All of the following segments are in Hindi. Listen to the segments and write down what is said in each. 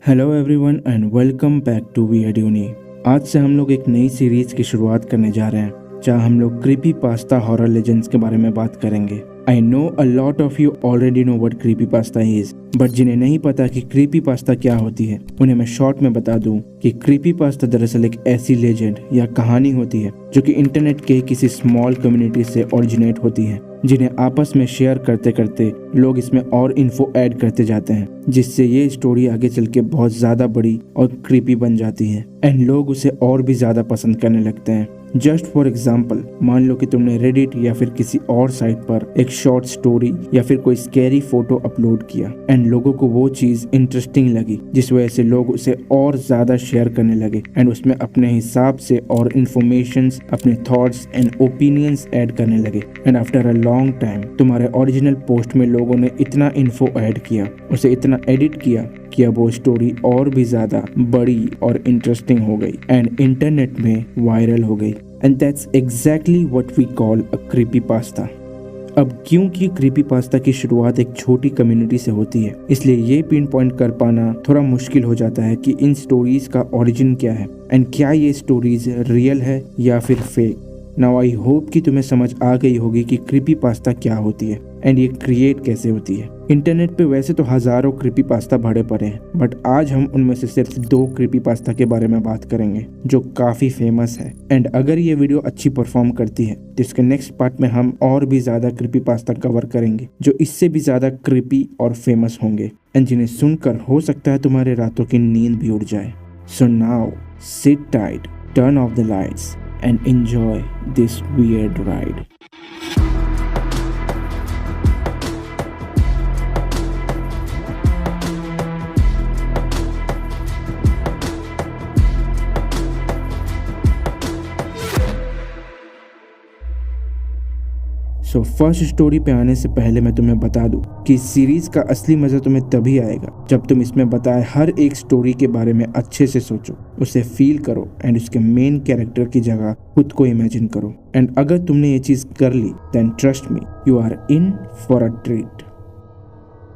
Hello everyone and welcome back to Weird Uni. आज से हम लोग एक नई सीरीज की शुरुआत करने जा रहे हैं जहां हम लोग क्रीपी पास्ता हॉरर लेजेंड्स के बारे में बात करेंगे। I know a lot of you already know what creepy pasta is, but जिन्हें नहीं पता कि क्रीपी पास्ता क्या होती है उन्हें मैं शॉर्ट में बता दूं कि क्रीपी पास्ता दरअसल एक ऐसी लेजेंड या कहानी होती है जो कि इंटरनेट के किसी स्मॉल कम्युनिटी से ओरिजिनेट होती है, जिन्हें आपस में शेयर करते करते लोग इसमें और इन्फो ऐड करते जाते हैं, जिससे ये स्टोरी आगे चल के बहुत ज्यादा बड़ी और क्रीपी बन जाती है एंड लोग उसे और भी ज्यादा पसंद करने लगते हैं। जस्ट फॉर एग्जाम्पल, मान लो कि तुमने रेडिट या फिर किसी और साइट पर एक शॉर्ट स्टोरी या फिर कोई स्कैरी फोटो अपलोड किया एंड लोगों को वो चीज इंटरेस्टिंग लगी, जिस वजह से लोग उसे और ज्यादा शेयर करने लगे एंड उसमें अपने हिसाब से और इन्फॉर्मेशंस, अपने थॉट्स एंड ओपिनियंस ऐड करने लगे and after a long time तुम्हारे ओरिजिनल पोस्ट में लोगों ने इतना इन्फो ऐड किया, उसे इतना एडिट किया कि अब वो स्टोरी और भी ज्यादा बड़ी और इंटरेस्टिंग हो गई एंड इंटरनेट में वायरल हो गई। And that's exactly what we call a creepy pasta. अब क्योंकि क्रीपी पास्ता की शुरुआत एक छोटी कम्युनिटी से होती है, इसलिए ये पिन पॉइंट कर पाना थोड़ा मुश्किल हो जाता है कि इन स्टोरीज का ओरिजिन क्या है एंड क्या ये स्टोरीज रियल है या फिर फेक। नाउ आई होप कि तुम्हें समझ आ गई होगी कि क्रीपी पास्ता क्या होती है एंड ये क्रिएट कैसे होती है। इंटरनेट पे वैसे तो हजारों क्रीपी पास्ता भरे पड़े हैं, बट आज हम उनमें से सिर्फ 2 क्रीपी पास्ता के बारे में बात करेंगे जो काफी फेमस है एंड अगर ये वीडियो अच्छी परफॉर्म करती है तो इसके नेक्स्ट पार्ट में हम और भी ज्यादा क्रीपी पास्ता कवर करेंगे जो इससे भी ज्यादा क्रीपी और फेमस होंगे एंड जिन्हें सुनकर हो सकता है तुम्हारे रातों की नींद भी उड़ जाए। So now sit tight, turn off the lights and enjoy this weird ride. So first story पे आने से पहले मैं तुम्हें बता दूं कि इस सीरीज का असली मजा तुम्हें तभी आएगा जब तुम इसमें बताए हर एक स्टोरी के बारे में अच्छे से सोचो, उसे फील करो एंड उसके मेन कैरेक्टर की जगह खुद को इमेजिन करो। एंड अगर तुमने ये चीज कर ली then trust me, you are in for a treat.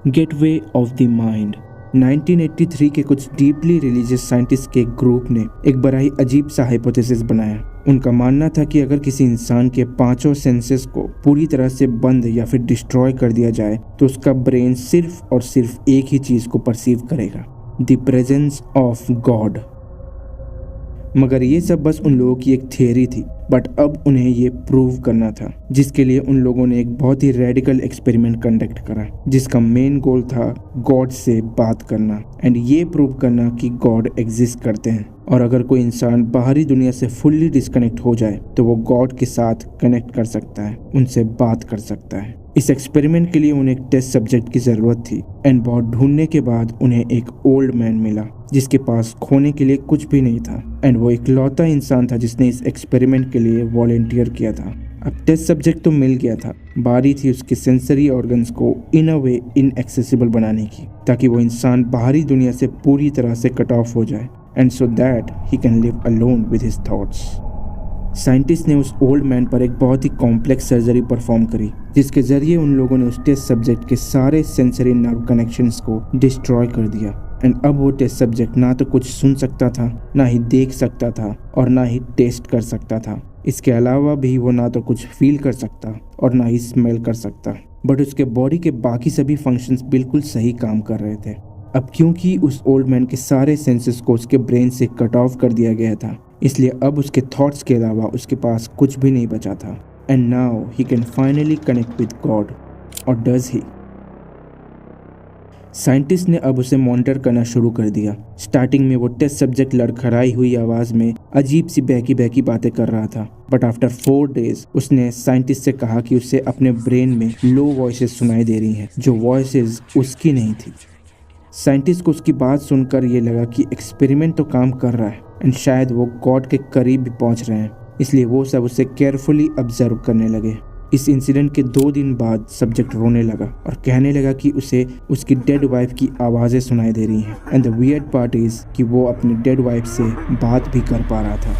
Gateway of the mind. 1983 के कुछ डीपली रिलीजियस साइंटिस्ट के एक ग्रुप ने एक बड़ा ही अजीब सा हाइपोथेसिस बनाया। उनका मानना था कि अगर किसी इंसान के 5 सेंसेस को पूरी तरह से बंद या फिर डिस्ट्रॉय कर दिया जाए तो उसका ब्रेन सिर्फ और सिर्फ एक ही चीज को परसीव करेगा, द प्रेजेंस ऑफ गॉड। मगर ये सब बस उन लोगों की एक थियरी थी, बट अब उन्हें ये प्रूव करना था, जिसके लिए उन लोगों ने एक बहुत ही रेडिकल एक्सपेरिमेंट कंडक्ट करा जिसका मेन गोल था गॉड से बात करना एंड ये प्रूव करना कि गॉड एग्जिस्ट करते हैं और अगर कोई इंसान बाहरी दुनिया से फुल्ली डिस्कनेक्ट हो जाए तो वो गॉड के साथ कनेक्ट कर सकता है, उनसे बात कर सकता है। इस एक्सपेरिमेंट के लिए उन्हें एक टेस्ट सब्जेक्ट की जरूरत थी एंड बहुत ढूंढने के बाद उन्हें एक ओल्ड मैन मिला जिसके पास खोने के लिए कुछ भी नहीं था एंड वो इकलौता इंसान था जिसने इस एक्सपेरिमेंट के लिए वॉलंटियर किया था। अब टेस्ट सब्जेक्ट तो मिल गया था, बारी थी उसके सेंसरी ऑर्गन्स को इन अ वे इनएक्सेसिबल बनाने की ताकि वो इंसान बाहरी दुनिया से पूरी तरह से कट ऑफ हो जाए and so that he can live alone with his thoughts. Scientist ने उस ओल्ड मैन पर एक बहुत ही कॉम्प्लेक्स सर्जरी परफॉर्म करी जिसके जरिए उन लोगों ने उस टेस्ट सब्जेक्ट के सारे सेंसरी नर्व कनेक्शंस को डिस्ट्रॉय कर दिया एंड अब वो टेस्ट सब्जेक्ट ना तो कुछ सुन सकता था, ना ही देख सकता था और ना ही टेस्ट कर सकता था। इसके अलावा भी वो ना तो कुछ फील कर सकता और ना ही स्मेल कर सकता, बट उसके बॉडी के बाकी सभी फंक्शंस बिल्कुल सही काम कर रहे थे। अब क्योंकि उस ओल्ड मैन के सारे सेंसेस को उसके ब्रेन से कट ऑफ कर दिया गया था, इसलिए अब उसके थॉट्स के अलावा उसके पास कुछ भी नहीं बचा था and now he can finally connect with God. और डज ही? साइंटिस्ट ने अब उसे मॉनिटर करना शुरू कर दिया। स्टार्टिंग में वो टेस्ट सब्जेक्ट लड़खड़ाई हुई आवाज में अजीब सी बहकी बहकी बातें कर रहा था, बट आफ्टर 4 डेज उसने साइंटिस्ट से कहा कि उसे अपने ब्रेन में लो वॉइसेस सुनाई दे रही हैं जो वॉइसेस उसकी नहीं थी। साइंटिस्ट को उसकी बात सुनकर ये लगा कि एक्सपेरिमेंट तो काम कर रहा है एंड शायद वो गॉड के करीब भी पहुंच रहे हैं, इसलिए वो सब उसे केयरफुली ऑब्जर्व करने लगे। इस इंसिडेंट के 2 दिन बाद सब्जेक्ट रोने लगा और कहने लगा कि उसे उसकी डेड वाइफ की आवाज़ें सुनाई दे रही हैं and the weird part is कि वो अपनी डेड वाइफ से बात भी कर पा रहा था।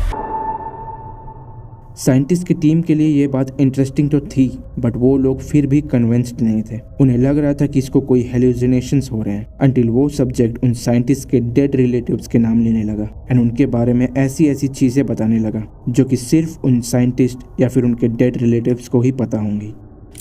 साइंटिस्ट की टीम के लिए ये बात इंटरेस्टिंग तो थी, बट वो लोग फिर भी कन्विंस्ड नहीं थे। उन्हें लग रहा था कि इसको कोई हेलुसिनेशंस हो रहे हैं, अंटिल वो सब्जेक्ट उन साइंटिस्ट के डेड रिलेटिव्स के नाम लेने लगा एंड उनके बारे में ऐसी ऐसी चीजें बताने लगा जो कि सिर्फ उन साइंटिस्ट या फिर उनके डेड रिलेटिव्स को ही पता होंगी।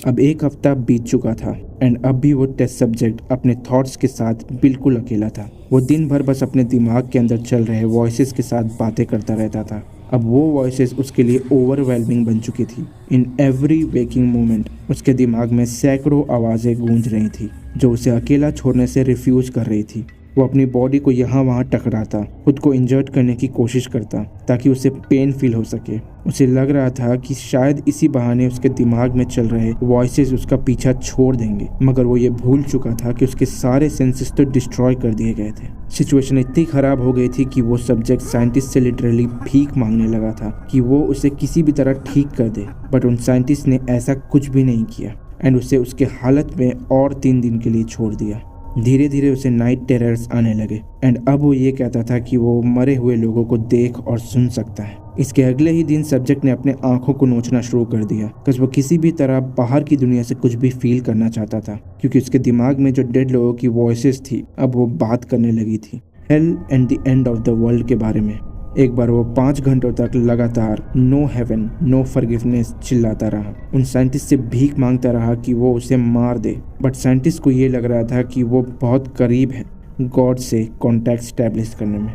अब एक हफ्ता बीत चुका था एंड अब भी वो टेस्ट सब्जेक्ट अपने थॉट्स के साथ बिल्कुल अकेला था। वो दिन भर बस अपने दिमाग के अंदर चल रहे वॉइसेस के साथ बातें करता रहता था। अब वो वॉइसेस उसके लिए ओवरवेलमिंग बन चुकी थी। इन एवरी वेकिंग मोमेंट उसके दिमाग में सैकड़ों आवाज़ें गूंज रही थी जो उसे अकेला छोड़ने से रिफ्यूज कर रही थी। वो अपनी बॉडी को यहाँ वहाँ टकराता, खुद को इंजर्ट करने की कोशिश करता ताकि उसे पेन फील हो सके। उसे लग रहा था कि शायद इसी बहाने उसके दिमाग में चल रहे वॉइसेस उसका पीछा छोड़ देंगे, मगर वो ये भूल चुका था कि उसके सारे सेंसेस तो डिस्ट्रॉय कर दिए गए थे। सिचुएशन इतनी खराब हो गई थी कि वो सब्जेक्ट साइंटिस्ट से लिटरली भीख मांगने लगा था कि वो उसे किसी भी तरह ठीक कर दे, बट उन साइंटिस्ट ने ऐसा कुछ भी नहीं किया एंड उसे उसके हालत में और 3 दिन के लिए छोड़ दिया। धीरे धीरे उसे नाइट टेरर्स आने लगे एंड अब वो ये कहता था कि वो मरे हुए लोगों को देख और सुन सकता है। इसके अगले ही दिन सब्जेक्ट ने अपने आंखों को नोचना शुरू कर दिया बिकॉज वो किसी भी तरह बाहर की दुनिया से कुछ भी फील करना चाहता था, क्योंकि उसके दिमाग में जो डेड लोगों की वॉइसेस थी अब वो बात करने लगी थी hello and the end of the world के बारे में। एक बार वो 5 घंटों तक लगातार नो हेवन नो फॉरगिवनेस चिल्लाता रहा, उन साइंटिस्ट से भीख मांगता रहा कि वो उसे मार दे, बट साइंटिस्ट को ये लग रहा था कि वो बहुत करीब है गॉड से कॉन्टैक्ट स्टैब्लिश करने में।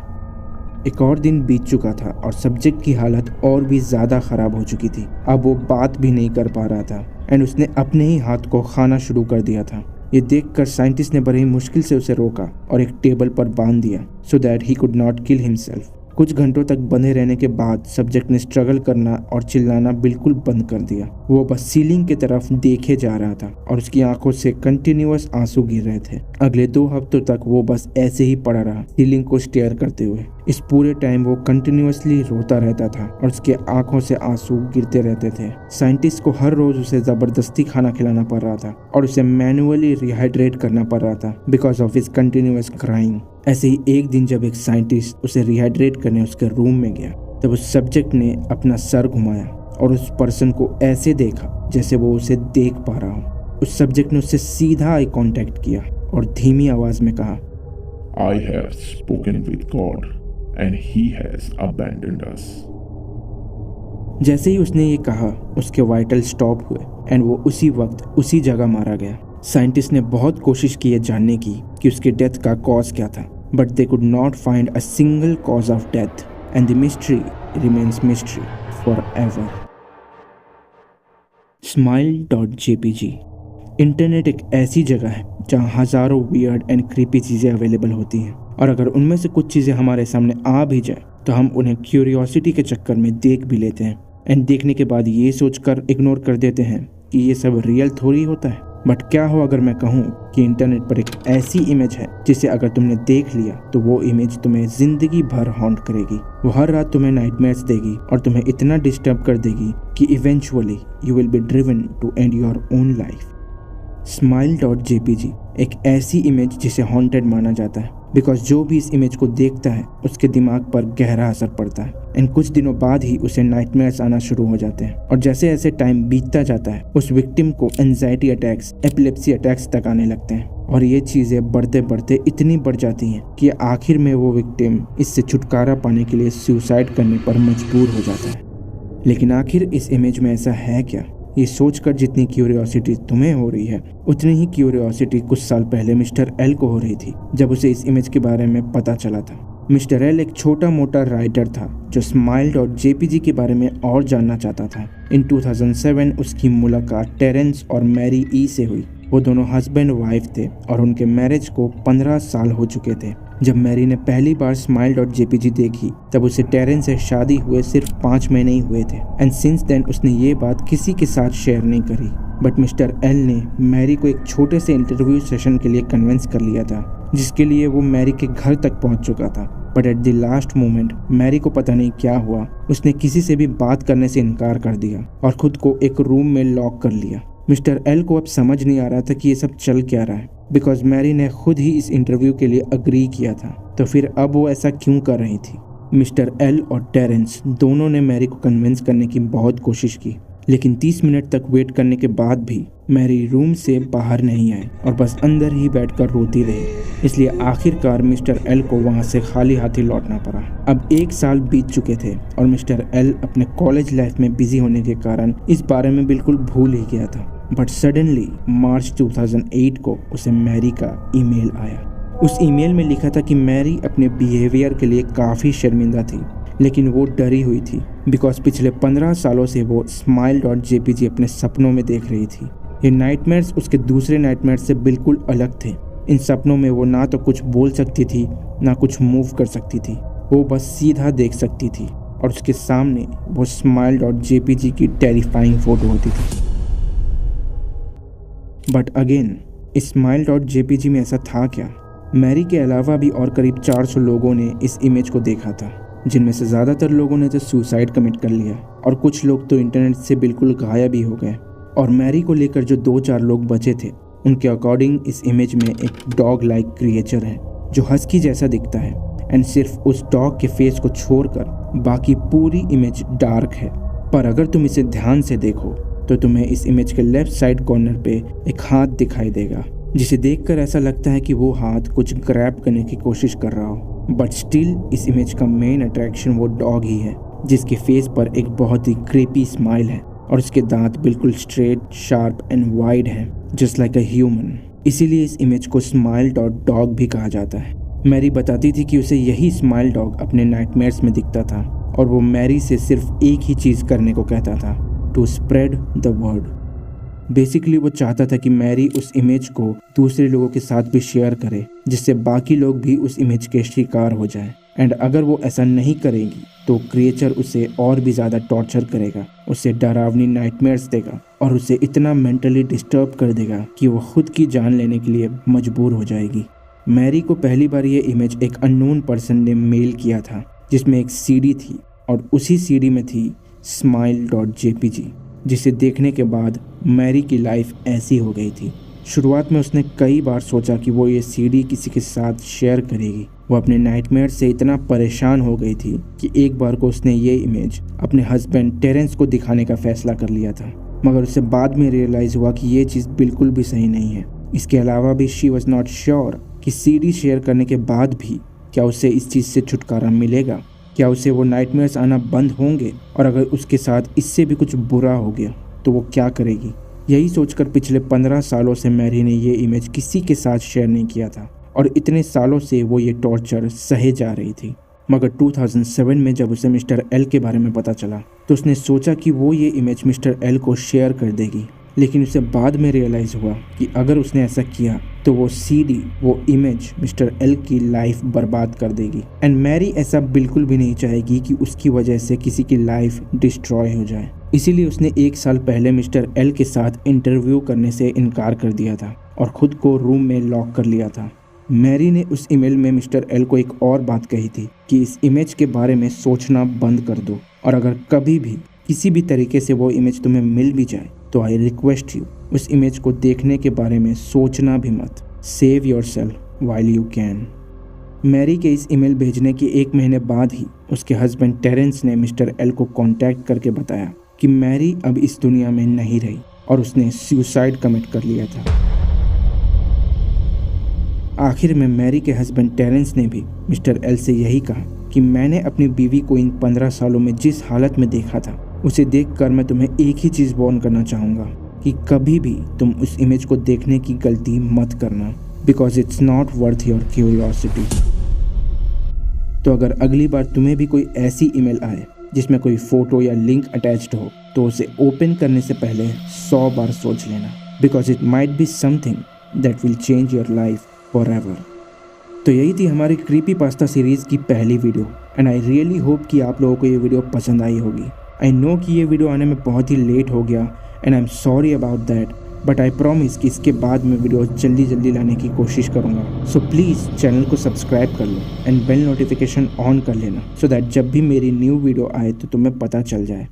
एक और दिन बीत चुका था और सब्जेक्ट की हालत और भी ज़्यादा ख़राब हो चुकी थी। अब वो बात भी नहीं कर पा रहा था एंड उसने अपने ही हाथ को खाना शुरू कर दिया था। ये देखकर साइंटिस्ट ने बड़ी ही मुश्किल से उसे रोका और एक टेबल पर बांध दिया so that he could not kill himself. कुछ घंटों तक बंधे रहने के बाद सब्जेक्ट ने स्ट्रगल करना और चिल्लाना बिल्कुल बंद कर दिया। वो बस सीलिंग की तरफ देखे जा रहा था और उसकी आंखों से कंटिन्यूअस आंसू गिर रहे थे। अगले 2 हफ्तों तक वो बस ऐसे ही पड़ा रहा, सीलिंग को स्टेयर करते हुए। इस पूरे टाइम वो कंटिन्यूअसली रोता रहता था और उसके आंखों से आंसू गिरते रहते थे। साइंटिस्ट को हर रोज उसे जबरदस्ती खाना खिलाना पड़ रहा था और उसे मैनुअली रिहाइड्रेट करना पड़ रहा था because of his continuous crying. ऐसे ही एक दिन जब एक साइंटिस्ट उसे रिहाइड्रेट करने उसके रूम में गया तब उस सब्जेक्ट ने अपना सर घुमाया और उस पर्सन को ऐसे देखा जैसे वो उसे देख पा रहा हो। उस सब्जेक्ट ने उससे सीधा आई कांटेक्ट किया और धीमी आवाज में कहा, I have spoken with God and he has abandoned us. जैसे ही उसने ये कहा उसके वाइटल स्टॉप हुए एंड वो उसी वक्त उसी जगह मारा गया। साइंटिस्ट ने बहुत कोशिश की है जानने की कि उसके डेथ का कॉज क्या था, but they could not find a single cause of death and the mystery remains mystery forever. smile.jpg internet एक ऐसी जगह है जहाँ हज़ारों वियर्ड एंड क्रीपी चीज़ें अवेलेबल होती हैं और अगर उनमें से कुछ चीज़ें हमारे सामने आ भी जाए तो हम उन्हें क्यूरियोसिटी के चक्कर में देख भी लेते हैं एंड देखने के बाद ये सोचकर इग्नोर कर देते हैं कि ये सब रियल थोड़ी होता है। बट क्या हो अगर मैं कहूँ कि इंटरनेट पर एक ऐसी इमेज है जिसे अगर तुमने देख लिया तो वो इमेज तुम्हें जिंदगी भर हॉन्ट करेगी। वो हर रात तुम्हें नाइटमेयर्स देगी और तुम्हें इतना डिस्टर्ब कर देगी कि eventually you will be driven to end your own life. smile.jpg एक ऐसी इमेज जिसे हॉन्टेड माना जाता है बिकॉज जो भी इस इमेज को देखता है उसके दिमाग पर गहरा असर पड़ता है एंड कुछ दिनों बाद ही उसे नाइटमेयर्स आना शुरू हो जाते हैं और जैसे जैसे टाइम बीतता जाता है उस विक्टिम को एंजाइटी अटैक्स, एपिलेप्सी अटैक्स तक आने लगते हैं और ये चीज़ें बढ़ते बढ़ते इतनी बढ़ जाती हैं कि आखिर में वो विक्टिम इससे छुटकारा पाने के लिए सुसाइड करने पर मजबूर हो जाता है। लेकिन आखिर इस इमेज में ऐसा है क्या? ये सोचकर जितनी क्यूरियोसिटी तुम्हें हो रही है उतनी ही क्यूरियोसिटी कुछ साल पहले मिस्टर एल को हो रही थी जब उसे इस इमेज के बारे में पता चला था। मिस्टर एल एक छोटा मोटा राइटर था जो smile.jpg के बारे में और जानना चाहता था। इन 2007 उसकी मुलाकात टेरेंस और मैरी ई से हुई। वो दोनों हस्बैंड वाइफ थे और उनके मैरिज को 15 साल हो चुके थे। जब मैरी ने पहली बार smile.jpg देखी तब उसे टेरेंस से शादी हुए सिर्फ 5 महीने ही हुए थे एंड सिंस देन उसने ये बात किसी के साथ शेयर नहीं करी। बट मिस्टर एल ने मैरी को एक छोटे से इंटरव्यू सेशन के लिए कन्विंस कर लिया था जिसके लिए वो मैरी के घर तक पहुंच चुका था। But at the last moment Mary को पता नहीं क्या हुआ, उसने किसी से भी बात करने से इनकार कर दिया और खुद को एक रूम में लॉक कर लिया। मिस्टर एल को अब समझ नहीं आ रहा था कि ये सब चल क्या रहा है बिकॉज मैरी ने खुद ही इस इंटरव्यू के लिए अग्री किया था, तो फिर अब वो ऐसा क्यों कर रही थी। मिस्टर एल और टेरेंस दोनों ने मैरी को कन्विंस करने की बहुत कोशिश की, लेकिन 30 मिनट तक वेट करने के बाद भी मैरी रूम से बाहर नहीं आई और बस अंदर ही बैठकर रोती रही। इसलिए आखिरकार मिस्टर एल को वहां से खाली हाथ ही लौटना पड़ा। अब 1 साल बीत चुके थे और मिस्टर एल अपने कॉलेज लाइफ में बिजी होने के कारण इस बारे में बिल्कुल भूल ही गया था। बट सडनली मार्च 2008 को उसे मैरी का ईमेल आया। उस ईमेल में लिखा था कि मैरी अपने बिहेवियर के लिए काफ़ी शर्मिंदा थी, लेकिन वो डरी हुई थी बिकॉज पिछले 15 सालों से वो smile.jpg अपने सपनों में देख रही थी। ये नाइटमेयर्स उसके दूसरे नाइटमेयर्स से बिल्कुल अलग थे। इन सपनों में वो ना तो कुछ बोल सकती थी ना कुछ मूव कर सकती थी, वो बस सीधा देख सकती थी और उसके सामने वो smile.jpg की टेरिफाइंग फोटो होती थी। बट अगेन smile.jpg में ऐसा था क्या? मैरी के अलावा भी और करीब 400 लोगों ने इस इमेज को देखा था, जिनमें से ज़्यादातर लोगों ने तो सुसाइड कमिट कर लिया और कुछ लोग तो इंटरनेट से बिल्कुल गायब ही हो गए। और मैरी को लेकर जो 2-4 लोग बचे थे, उनके अकॉर्डिंग इस इमेज में एक डॉग लाइक क्रिएचर है जो हस्की जैसा दिखता है एंड सिर्फ उस डॉग के फेस को छोड़कर बाकी पूरी इमेज डार्क है। पर अगर तुम इसे ध्यान से देखो तो तुम्हें इस इमेज के लेफ्ट साइड कॉर्नर पे एक हाथ दिखाई देगा, जिसे देखकर ऐसा लगता है कि वो हाथ कुछ ग्रैब करने की कोशिश कर रहा हो। बट स्टिल इस इमेज का मेन अट्रैक्शन वो डॉग ही है, जिसके फेस पर एक बहुत ही क्रीपी स्माइल है और उसके दांत बिल्कुल स्ट्रेट, शार्प एंड वाइड हैं, जस्ट लाइक अ ह्यूमन। इसीलिए इस इमेज को smile.dog भी कहा जाता है। मैरी बताती थी कि उसे यही स्माइल डॉग अपने नाइटमेयर्स में दिखता था और वो मैरी से सिर्फ एक ही चीज़ करने को कहता था, to spread the word. Basically वो चाहता था कि मैरी उस इमेज को दूसरे लोगों के साथ भी शेयर करे, जिससे बाकी लोग भी उस इमेज के शिकार हो जाएं। एंड अगर वो ऐसा नहीं करेगी तो क्रिएचर उसे और भी ज़्यादा टॉर्चर करेगा, उसे डरावनी नाइटमेयर्स देगा और उसे इतना मेंटली डिस्टर्ब कर देगा कि वो खुद की जान लेने के लिए मजबूर हो जाएगी। मैरी को पहली बार ये इमेज एक अननोन पर्सन ने मेल किया था, जिसमें एक सीडी थी और उसी सीडी में थी smile.jpg, जिसे देखने के बाद मैरी की लाइफ ऐसी हो गई थी। शुरुआत में उसने कई बार सोचा कि वो ये सीडी किसी के साथ शेयर करेगी। वो अपने नाइटमेयर से इतना परेशान हो गई थी कि एक बार को उसने ये इमेज अपने हस्बैंड टेरेंस को दिखाने का फैसला कर लिया था, मगर उसे बाद में रियलाइज़ हुआ कि ये चीज़ बिल्कुल भी सही नहीं है। इसके अलावा भी शी वॉज नॉट श्योर कि सीडी शेयर करने के बाद भी क्या उसे इस चीज़ से छुटकारा मिलेगा, क्या उसे वो नाइटमेयर्स आना बंद होंगे, और अगर उसके साथ इससे भी कुछ बुरा हो गया तो वो क्या करेगी। यही सोचकर पिछले 15 सालों से मैरी ने ये इमेज किसी के साथ शेयर नहीं किया था और इतने सालों से वो ये टॉर्चर सहे जा रही थी। मगर 2007 में जब उसे मिस्टर एल के बारे में पता चला तो उसने सोचा कि वो ये इमेज मिस्टर एल को शेयर कर देगी, लेकिन उसे बाद में रियलाइज़ हुआ कि अगर उसने ऐसा किया तो वो सीडी, वो इमेज मिस्टर एल की लाइफ बर्बाद कर देगी। एंड मैरी ऐसा बिल्कुल भी नहीं चाहेगी कि उसकी वजह से किसी की लाइफ डिस्ट्रॉय हो जाए। इसीलिए उसने 1 साल पहले मिस्टर एल के साथ इंटरव्यू करने से इनकार कर दिया था और खुद को रूम में लॉक कर लिया था। मैरी ने उस ईमेल में मिस्टर एल को एक और बात कही थी कि इस इमेज के बारे में सोचना बंद कर दो, और अगर कभी भी किसी भी तरीके से वो इमेज तुम्हें मिल भी जाए तो आई रिक्वेस्ट यू उस इमेज को देखने के बारे में सोचना भी मत। Save yourself while you can. Mary के इस ईमेल भेजने के 1 महीने बाद ही उसके हस्बैंड टेरेंस ने मिस्टर एल को कांटेक्ट करके बताया कि मैरी अब इस दुनिया में नहीं रही और उसने सुसाइड कमिट कर लिया था। आखिर में मैरी के हस्बैंड टेरेंस ने भी मिस्टर एल से यही कहा कि मैंने अपनी बीवी को इन 15 सालों में जिस हालत में देखा था उसे देखकर मैं तुम्हें एक ही चीज़ वार्न करना चाहूँगा कि कभी भी तुम उस इमेज को देखने की गलती मत करना, because it's not worth your curiosity. तो अगर अगली बार तुम्हें भी कोई ऐसी ईमेल आए जिसमें कोई फ़ोटो या लिंक अटैच्ड हो तो उसे ओपन करने से पहले 100 बार सोच लेना, because it might be something that will change your life forever. तो यही थी हमारी क्रीपी पास्ता सीरीज़ की पहली video and I really hope कि आप लोगों को ये वीडियो पसंद आई होगी। आई नो कि ये वीडियो आने में बहुत ही लेट हो गया and I am sorry about that, but I promise कि इसके बाद मैं वीडियो जल्दी लाने की कोशिश करूँगा। सो प्लीज़ चैनल को सब्सक्राइब कर लो एंड बेल नोटिफिकेशन ऑन कर लेना सो दैट जब भी मेरी न्यू वीडियो आए तो तुम्हें पता चल जाए।